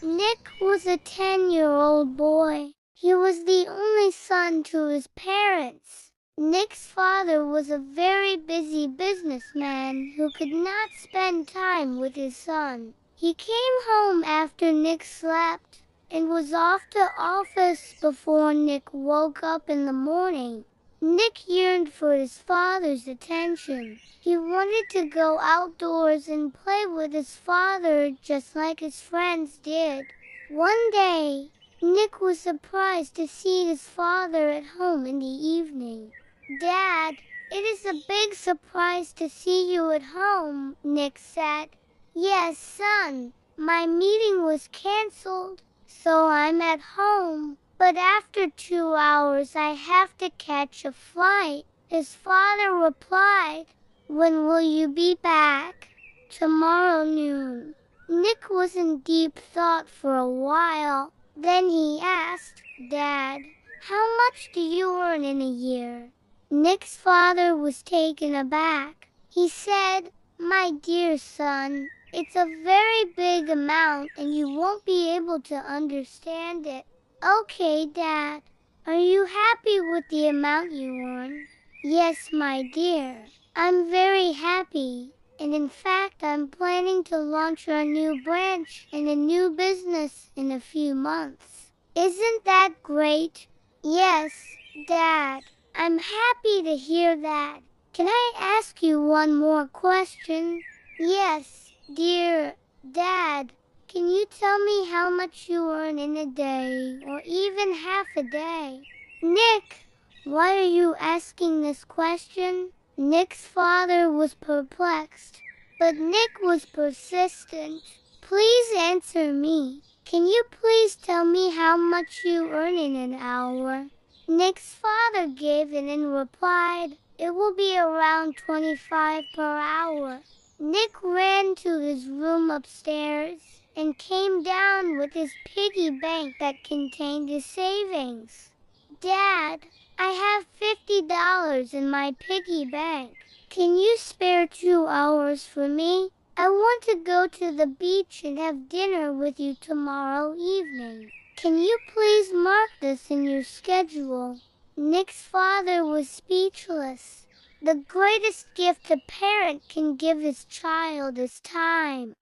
Nick was a 10-year-old boy. He was the only son to his parents. Nick's father was a very busy businessman who could not spend time with his son. He came home after Nick slept and was off to office before Nick woke up in the morning. Nick yearned for his father's attention. He wanted to go outdoors and play with his father just like his friends did. One day, Nick was surprised to see his father at home in the evening. "Dad, it is a big surprise to see you at home," Nick said. "Yes, son. My meeting was canceled, so I'm at home. But after 2 hours I have to catch a flight," his father replied. "When will you be back?" "Tomorrow noon." Nick was in deep thought for a while. Then he asked, "Dad, how much do you earn in a year?" Nick's father was taken aback. He said, "My dear son, it's a very big amount and you won't be able to understand it." "Okay, Dad. Are you happy with the amount you earn?" "Yes, my dear. I'm very happy. And in fact, I'm planning to launch our new branch and a new business in a few months." "Isn't that great?" "Yes, Dad. I'm happy to hear that. Can I ask you one more question?" "Yes, dear Dad. Can you tell me how much you earn in a day, or even half a day?" "Nick, why are you asking this question?" Nick's father was perplexed, but Nick was persistent. "Please answer me. Can you please tell me how much you earn in an hour?" Nick's father gave in and replied, "It will be around 25 per hour." Nick ran to his room upstairs and came down with his piggy bank that contained his savings. "Dad, I have $50 in my piggy bank. Can you spare 2 hours for me? I want to go to the beach and have dinner with you tomorrow evening. Can you please mark this in your schedule?" Nick's father was speechless. The greatest gift a parent can give his child is time.